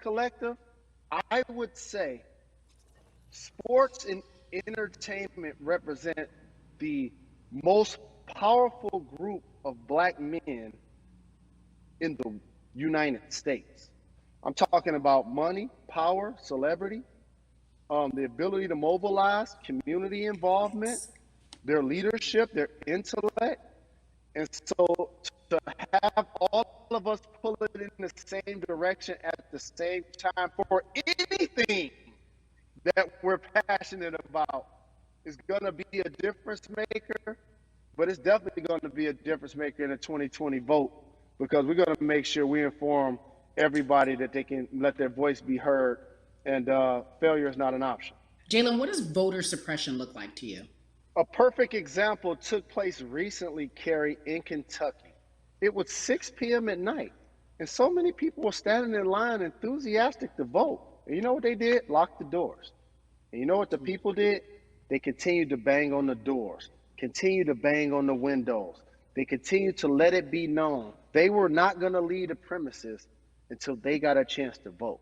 collective, I would say sports and entertainment represent the most powerful group of black men in the United States. I'm talking about money, power, celebrity, the ability to mobilize, community involvement, their leadership, their intellect. And so to have all of us pull it in the same direction at the same time for anything that we're passionate about is going to be a difference maker, but it's definitely going to be a difference maker in the 2020 vote because we're going to make sure we inform everybody that they can let their voice be heard, and failure is not an option. Jalen, what does voter suppression look like to you? A perfect example took place recently, Carrie, in Kentucky. It was 6 p.m. at night, and so many people were standing in line enthusiastic to vote. And you know what they did? Locked the doors. And you know what the people did? They continued to bang on the doors, continued to bang on the windows. They continued to let it be known they were not going to leave the premises until they got a chance to vote.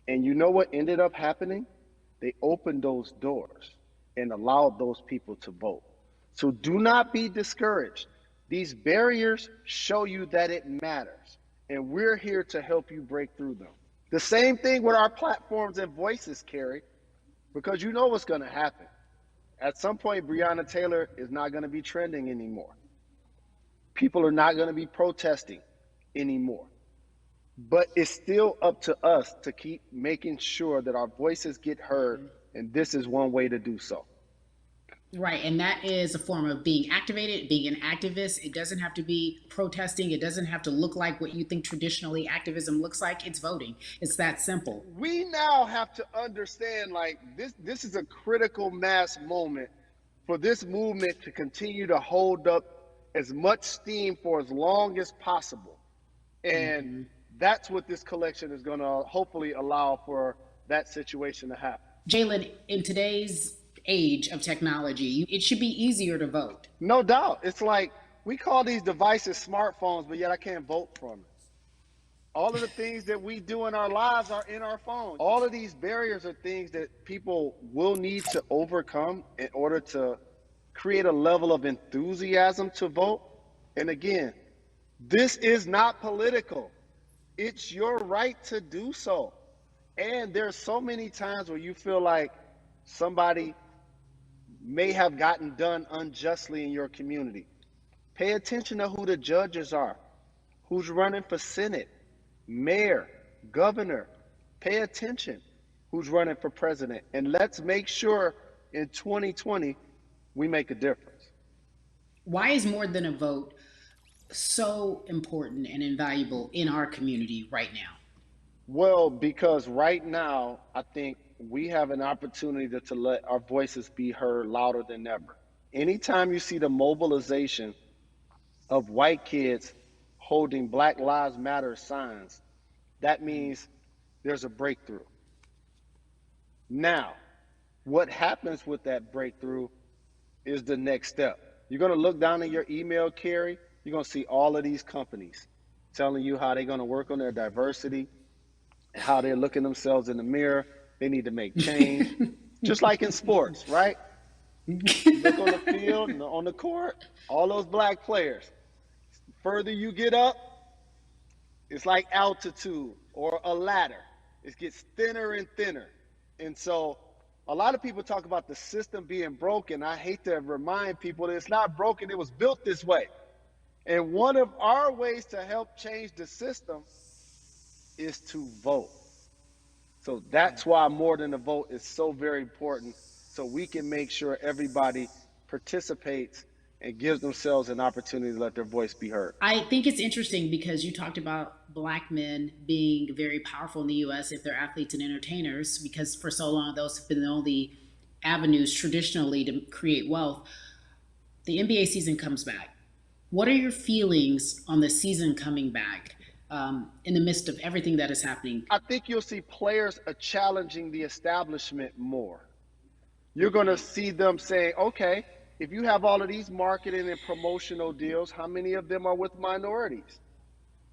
And you know what ended up happening? They opened those doors and allowed those people to vote. So do not be discouraged. These barriers show you that it matters, and we're here to help you break through them. The same thing with our platforms and voices, Carrie, because you know what's going to happen. At some point, Breonna Taylor is not going to be trending anymore. People are not going to be protesting anymore. But it's still up to us to keep making sure that our voices get heard, and this is one way to do so. Right, and that is a form of being activated, being an activist. It doesn't have to be protesting. It doesn't have to look like what you think traditionally activism looks like. It's voting. It's that simple. We now have to understand, like, this is a critical mass moment for this movement to continue to hold up as much steam for as long as possible. And that's what this collection is going to hopefully allow for that situation to happen. Jalen, in today's age of technology, it should be easier to vote. No doubt. It's like we call these devices smartphones, but yet I can't vote from it. All of the things that we do in our lives are in our phone. All of these barriers are things that people will need to overcome in order to create a level of enthusiasm to vote. And again, this is not political. It's your right to do so. And there's so many times where you feel like somebody may have gotten done unjustly in your community. Pay attention to who the judges are, who's running for Senate, mayor, governor. Pay attention who's running for president. And let's make sure in 2020 we make a difference. Why is more than a vote so important and invaluable in our community right now? Well, because right now, I think we have an opportunity to let our voices be heard louder than ever. Anytime you see the mobilization of white kids holding Black Lives Matter signs, that means there's a breakthrough. Now, what happens with that breakthrough is the next step. You're going to look down in your email, Carrie. You're going to see all of these companies telling you how they're going to work on their diversity, how they're looking themselves in the mirror. They need to make change, just like in sports, right? You look on the field and on the court, all those black players. Further you get up, it's like altitude or a ladder. It gets thinner and thinner. And so a lot of people talk about the system being broken. I hate to remind people that it's not broken. It was built this way. And one of our ways to help change the system is to vote. So that's why more than a vote is so very important, so we can make sure everybody participates and gives themselves an opportunity to let their voice be heard. I think it's interesting because you talked about black men being very powerful in the U.S. if they're athletes and entertainers, because for so long those have been the only avenues traditionally to create wealth. The NBA season comes back. What are your feelings on the season coming back in the midst of everything that is happening? I think you'll see players challenging the establishment more. You're going to see them saying, okay, if you have all of these marketing and promotional deals, how many of them are with minorities?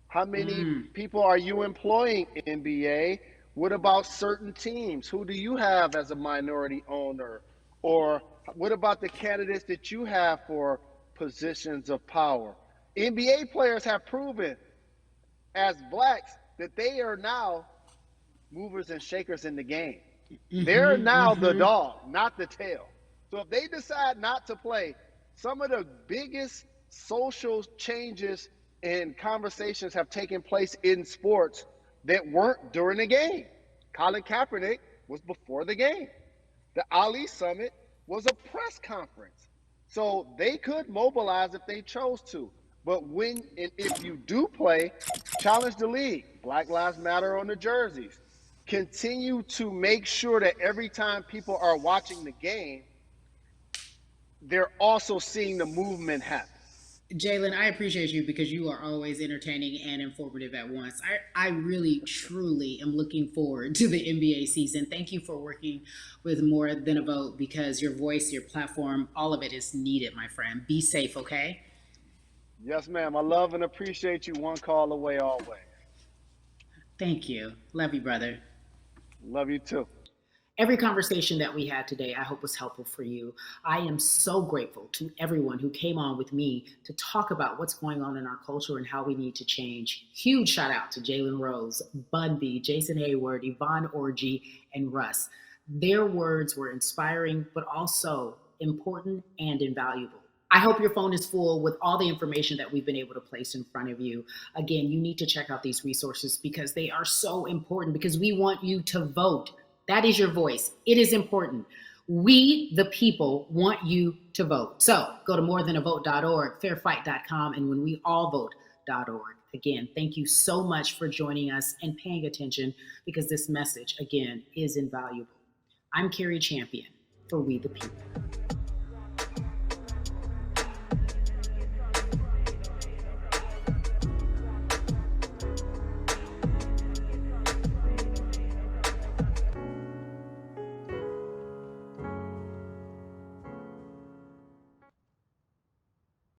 How many people are you employing, NBA? What about certain teams? Who do you have as a minority owner? Or what about the candidates that you have for positions of power? NBA players have proven as blacks that they are now movers and shakers in the game. They're now the dog, not the tail. So if they decide not to play, some of the biggest social changes and conversations have taken place in sports that weren't during the game. Colin Kaepernick was before the game. The Ali Summit was a press conference. So they could mobilize if they chose to. But when and if you do play, challenge the league. Black Lives Matter on the jerseys. Continue to make sure that every time people are watching the game, they're also seeing the movement happen. Jalen, I appreciate you because you are always entertaining and informative at once. I really, truly am looking forward to the NBA season. Thank you for working with More Than a Vote because your voice, your platform, all of it is needed, my friend. Be safe, okay? Yes, ma'am. I love and appreciate you. One call away always. Thank you. Love you, brother. Love you too. Every conversation that we had today, I hope was helpful for you. I am so grateful to everyone who came on with me to talk about what's going on in our culture and how we need to change. Huge shout out to Jalen Rose, Bun B, Jason Hayward, Yvonne Orgy, and Russ. Their words were inspiring, but also important and invaluable. I hope your phone is full with all the information that we've been able to place in front of you. Again, you need to check out these resources because they are so important because we want you to vote. That is your voice. It is important. We, the people, want you to vote. So go to morethanavote.org, fairfight.com, and whenweallvote.org. Again, thank you so much for joining us and paying attention because this message, again, is invaluable. I'm Carrie Champion for We the People.